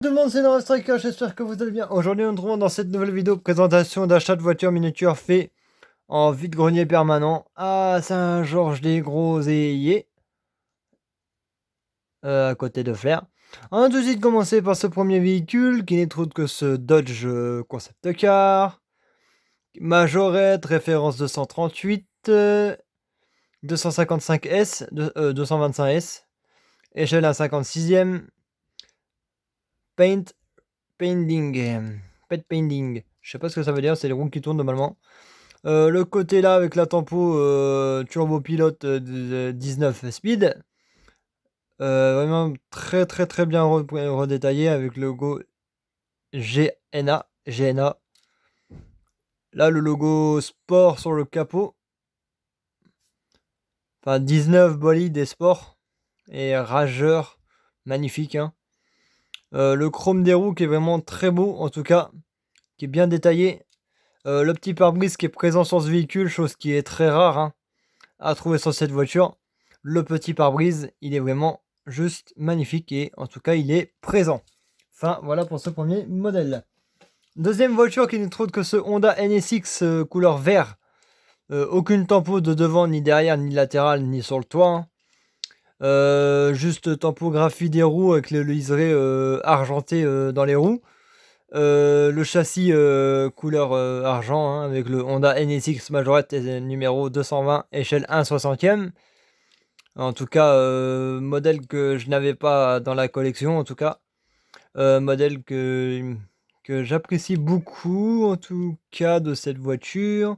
Tout le monde, c'est Nora Striker, j'espère que vous allez bien. Aujourd'hui, on se retrouve dans cette nouvelle vidéo présentation d'achat de voitures miniatures fait en vide-grenier permanent à Saint-Georges-des-Groseilliers, à côté de Flers. On va tout de suite commencer par ce premier véhicule qui n'est autre que ce Dodge Concept Car. Majorette, référence 238, 255S, 225S, échelle 1,56e, paint pet painting. Je sais pas ce que ça veut dire, c'est les roues qui tournent normalement. Le côté là avec la tempo turbo pilote de 19 speed. Vraiment très bien redétaillé avec le logo GNA. Là le logo sport sur le capot. Enfin 19 bolide et sport. Et rageur. Magnifique hein. Le chrome des roues qui est vraiment très beau en tout cas. Qui est bien détaillé. Le petit pare-brise qui est présent sur ce véhicule, chose qui est très rare hein, à trouver sur cette voiture. Le petit pare-brise, il est vraiment juste magnifique et en tout cas il est présent. Enfin voilà pour ce premier modèle. Deuxième voiture qui n'est autre que ce Honda NSX couleur vert. Aucune tempo de devant, ni derrière, ni latéral, ni sur le toit. Hein. Juste tempographie des roues avec le liseré argenté dans les roues. Le châssis couleur argent hein, avec le Honda NSX Majorette numéro 220 échelle 1/60e. En tout cas modèle que je n'avais pas dans la collection en tout cas. Modèle que j'apprécie beaucoup en tout cas de cette voiture.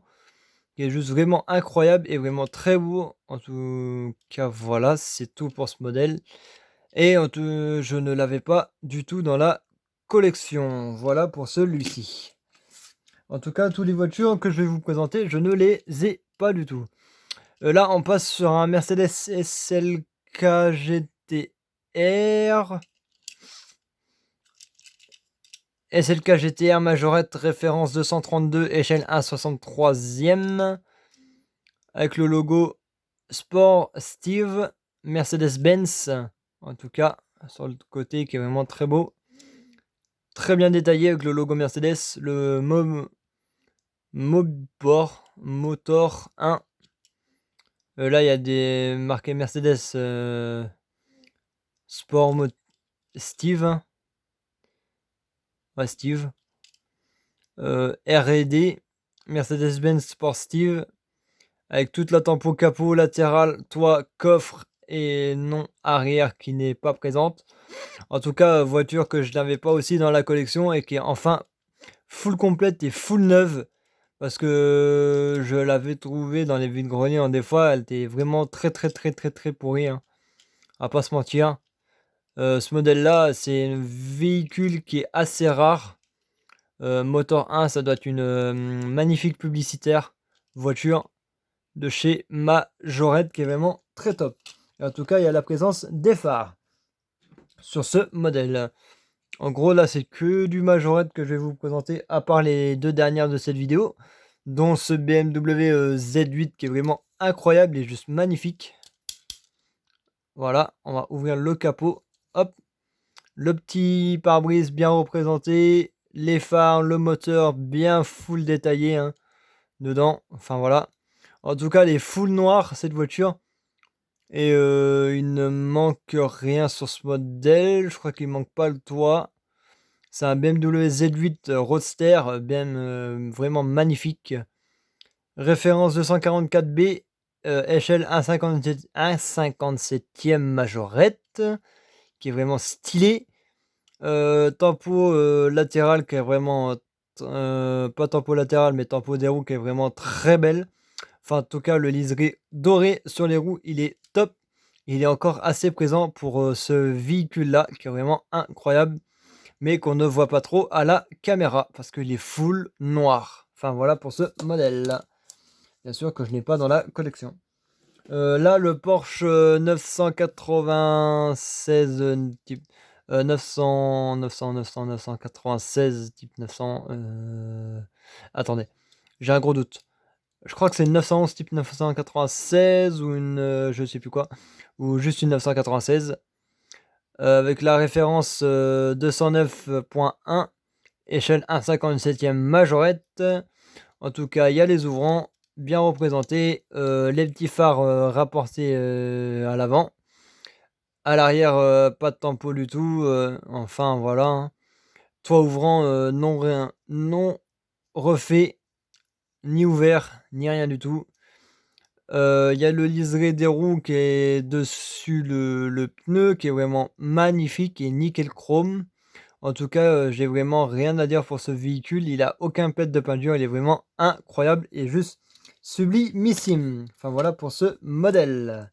Qui est juste vraiment incroyable et vraiment très beau. En tout cas voilà c'est tout pour ce modèle. Et je ne l'avais pas du tout dans la collection. Voilà pour celui-ci. En tout cas, toutes les voitures que je vais vous présenter, je ne les ai pas du tout. Là, on passe sur un Mercedes SLK GTR. SLK GTR Majorette, référence 232, échelle 1/63e. Avec le logo Sport Steve, Mercedes-Benz. En tout cas, sur le côté qui est vraiment très beau. Très bien détaillé avec le logo Mercedes, le Motor 1. Là, il y a des marqués Mercedes Sport Steve. Ouais, Steve. R&D Mercedes-Benz Sport Steve. Avec toute la tempo capot latéral, toit, coffre et non arrière qui n'est pas présente. En tout cas, voiture que je n'avais pas aussi dans la collection et qui est enfin full complète et full neuve. Parce que je l'avais trouvée dans les vides-greniers en des fois, elle était vraiment très pourrie. Hein. À pas se mentir. Ce modèle-là, c'est un véhicule qui est assez rare. Motor 1, ça doit être une magnifique publicitaire voiture de chez Majorette qui est vraiment très top. Et en tout cas, il y a la présence des phares sur ce modèle. En gros, là, c'est que du Majorette que je vais vous présenter, à part les deux dernières de cette vidéo, dont ce BMW Z8 qui est vraiment incroyable et juste magnifique. Voilà, on va ouvrir le capot. Hop, le petit pare-brise bien représenté, les phares, le moteur bien full détaillé hein, dedans. Enfin voilà. En tout cas, elle est full noire cette voiture. Et il ne manque rien sur ce modèle. Je crois qu'il manque pas le toit. C'est un BMW Z8 Roadster, bien vraiment magnifique. Référence 244B, échelle 1,57e majorette, qui est vraiment stylé. Tempo latéral qui est vraiment, pas tempo latéral, mais tempo des roues qui est vraiment très belle. Enfin, en tout cas, le liseré doré sur les roues, il est top. Il est encore assez présent pour ce véhicule-là, qui est vraiment incroyable. Mais qu'on ne voit pas trop à la caméra, parce qu'il est full noir. Enfin, voilà pour ce modèle-là. Bien sûr que je n'ai pas dans la collection. Là, le Porsche 996 type 996 type 900. Attendez, j'ai un gros doute. Je crois que c'est une 911 type 996 ou une je sais plus quoi, ou juste une 996. avec la référence 209.1, échelle 1/57e majorette. En tout cas, il y a les ouvrants bien représentés, les petits phares rapportés à l'avant. À l'arrière, pas de tempo du tout, enfin voilà, hein. Toit ouvrant, non refait, ni ouvert, ni rien du tout. Il y a le liseré des roues qui est dessus le pneu, qui est vraiment magnifique et nickel chrome. En tout cas, j'ai vraiment rien à dire pour ce véhicule. Il a aucun pet de peinture, il est vraiment incroyable et juste sublimissime. Enfin voilà pour ce modèle.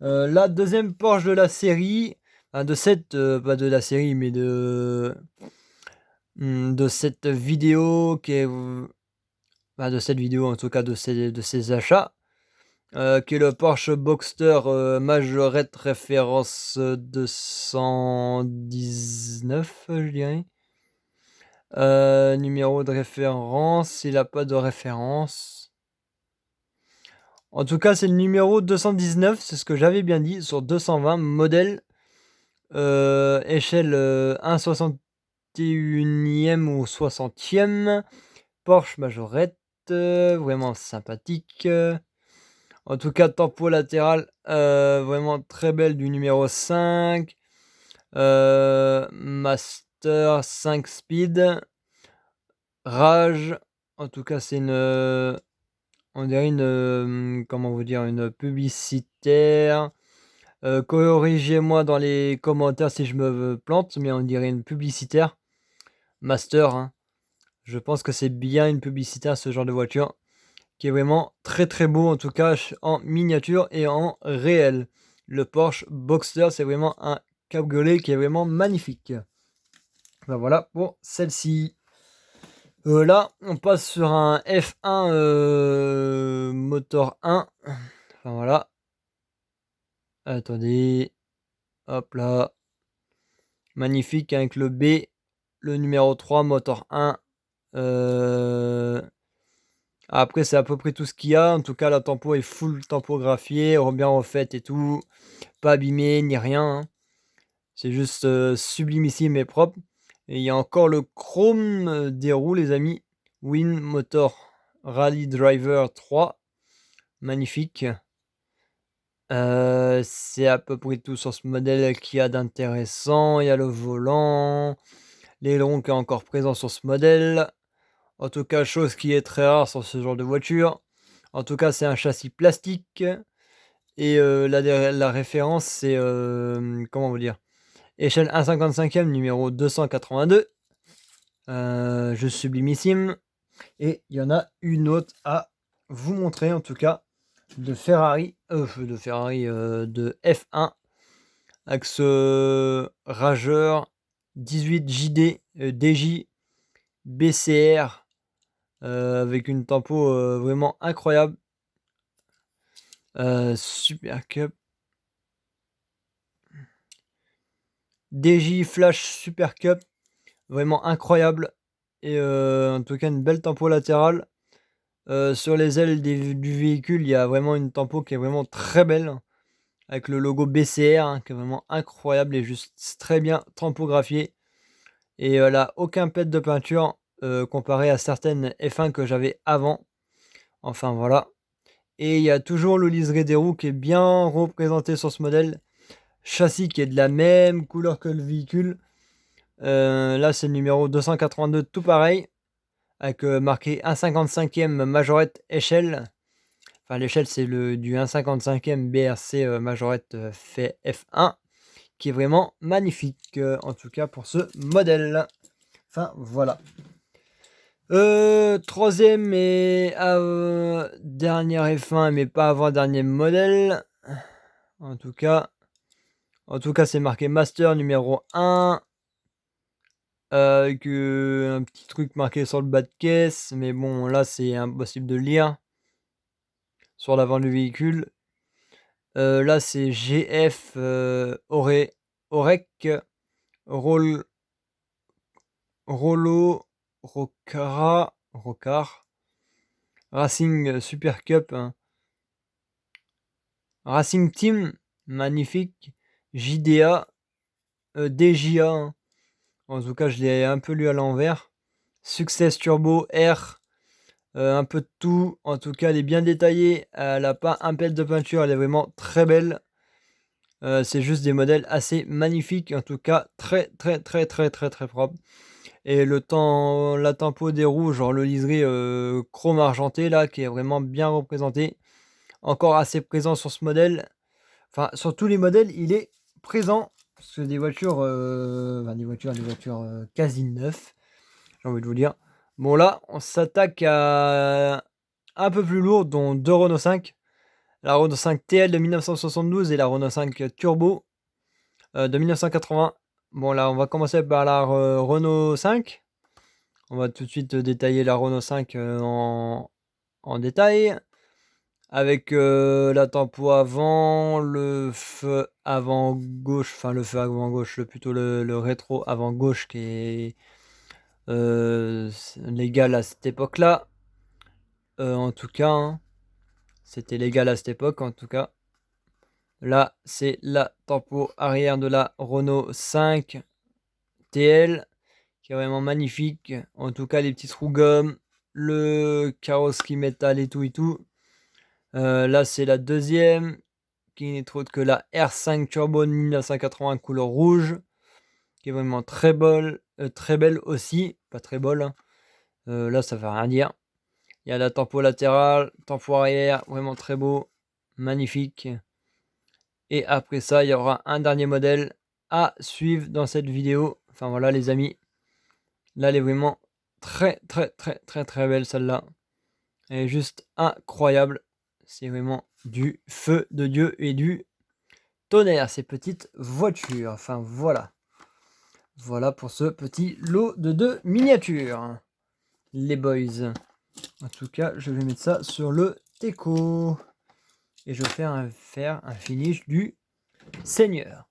La deuxième Porsche de la série, enfin de cette, pas de la série, mais de cette vidéo qui est, enfin de cette vidéo en tout cas de ces achats, qui est le Porsche Boxster, Majorette référence 219, je dirais. Numéro de référence, il a pas de référence. En tout cas, c'est le numéro 219, c'est ce que j'avais bien dit, sur 220, modèle, échelle, 1/61e ou 60e, Porsche Majorette, vraiment sympathique. En tout cas, tempo latéral, vraiment très belle du numéro 5, master 5 speed, rage, en tout cas c'est on dirait comment vous dire? Une publicitaire, corrigez-moi dans les commentaires si je me plante, mais on dirait une publicitaire, master, hein. Je pense que c'est bien une publicitaire, ce genre de voiture, qui est vraiment très, très beau, en tout cas en miniature et en réel. Le Porsche Boxster, c'est vraiment un cabriolet qui est vraiment magnifique. Ben voilà pour celle-ci. Là, on passe sur un F1 moteur 1. Enfin voilà. Attendez. Hop là. Magnifique avec le B, le numéro 3, moteur 1. Après, c'est à peu près tout ce qu'il y a. En tout cas, la tempo est full tempographiée, bien refaite et tout. Pas abîmée ni rien, hein. C'est juste sublimissime et propre. Et il y a encore le chrome des roues, les amis. Win Motor Rally Driver 3. Magnifique. C'est à peu près tout sur ce modèle qu'il y a d'intéressant. Il y a le volant, l'aileron qui est encore présent sur ce modèle. En tout cas, chose qui est très rare sur ce genre de voiture. En tout cas, c'est un châssis plastique. Et la référence, c'est, comment vous dire? Échelle 1/55e, numéro 282. Juste sublimissime. Et il y en a une autre à vous montrer, en tout cas, de Ferrari, de F1, avec ce Rageur 18 JD, DJ BCR, avec une tempo vraiment incroyable. Super Cup. DJ Flash Super Cup, vraiment incroyable. Et en tout cas, une belle tempo latérale. Sur les ailes du véhicule, il y a vraiment une tempo qui est vraiment très belle, avec le logo BCR, hein, qui est vraiment incroyable et juste très bien tempographié. Et elle a aucun pet de peinture, comparé à certaines F1 que j'avais avant. Enfin voilà. Et il y a toujours le liseré des roues qui est bien représenté sur ce modèle. Châssis qui est de la même couleur que le véhicule. Là, c'est le numéro 282, tout pareil, avec marqué 1/55e majorette échelle. Enfin, l'échelle, c'est du 1/55e BRC majorette fait F1, qui est vraiment magnifique, en tout cas pour ce modèle. Enfin, voilà. Troisième et dernière F1, mais pas avant-dernier modèle. En tout cas, c'est marqué Master numéro 1. Avec un petit truc marqué sur le bas de caisse, mais bon, là, c'est impossible de lire sur l'avant du véhicule. Là, c'est GF Orec Rollo Rocard Racing Super Cup, hein. Racing Team, magnifique. JDA, DJA, hein. En tout cas, je l'ai un peu lu à l'envers. Success Turbo R, un peu de tout. En tout cas, elle est bien détaillée. Elle a pas un pet de peinture. Elle est vraiment très belle. C'est juste des modèles assez magnifiques. En tout cas, très propre. Et la tempo des roues, genre le liseré chrome argenté là, qui est vraiment bien représenté. Encore assez présent sur ce modèle. Enfin, sur tous les modèles, il est présent. C'est des voitures, quasi neuves, j'ai envie de vous dire. Bon là, on s'attaque à un peu plus lourd, dont deux Renault 5. La Renault 5 TL de 1972 et la Renault 5 Turbo de 1980. Bon là, on va commencer par la Renault 5. On va tout de suite détailler la Renault 5 en détail. Avec la tempo avant, le feu avant gauche, enfin le feu avant gauche, plutôt le rétro avant gauche qui est légal à cette époque-là. En tout cas, hein, c'était légal à cette époque en tout cas. Là, c'est la tempo arrière de la Renault 5 TL qui est vraiment magnifique. En tout cas, les petites roues gomme, le carrosserie métal et tout et tout. Là, c'est la deuxième, qui n'est autre que la R5 Turbo 1980 couleur rouge, qui est vraiment très belle aussi, pas très belle, hein. Là, ça veut rien dire. Il y a la tempo latérale, tempo arrière, vraiment très beau, magnifique. Et après ça, il y aura un dernier modèle à suivre dans cette vidéo. Enfin voilà les amis. Là, elle est vraiment très belle celle-là. Elle est juste incroyable. C'est vraiment du feu de Dieu et du tonnerre, ces petites voitures. Enfin voilà. Voilà pour ce petit lot de 2 miniatures. Les boys. En tout cas, je vais mettre ça sur le Teco. Et je vais faire un finish du Seigneur.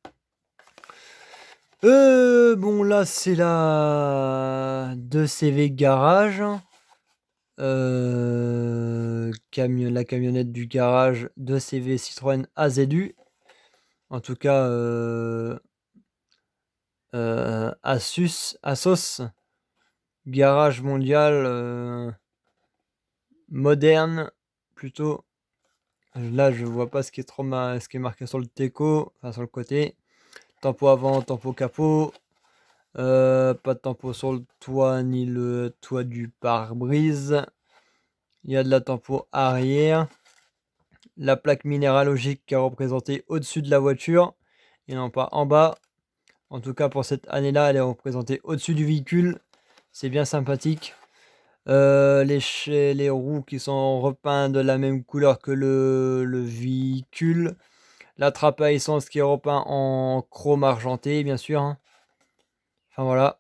Bon là c'est la 2CV garage. La camionnette du garage 2CV Citroën AZU. En tout cas Asos garage mondial moderne plutôt. Là je vois pas ce qui est marqué sur le Teco, enfin sur le côté. Tempo avant, tempo capot. Pas de tempo sur le toit ni le toit du pare-brise. Il y a de la tempo arrière. La plaque minéralogique qui est représentée au-dessus de la voiture et non pas en bas. En tout cas pour cette année-là, elle est représentée au-dessus du véhicule. C'est bien sympathique. Les roues qui sont repeintes de la même couleur que le véhicule. La trappe à essence qui est repeinte en chrome argenté, bien sûr, hein. Enfin voilà.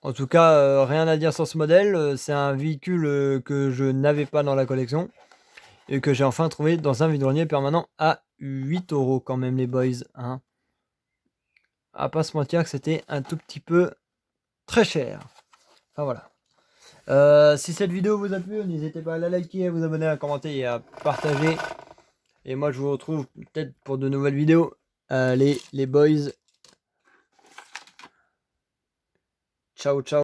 En tout cas, rien à dire sur ce modèle. C'est un véhicule que je n'avais pas dans la collection et que j'ai enfin trouvé dans un vide-grenier permanent à 8 € quand même, les boys, hein. À pas se mentir que c'était un tout petit peu très cher. Enfin voilà. Si cette vidéo vous a plu, n'hésitez pas à la liker, à vous abonner, à commenter et à partager. Et moi, je vous retrouve peut-être pour de nouvelles vidéos. Allez, les boys. Ciao, ciao.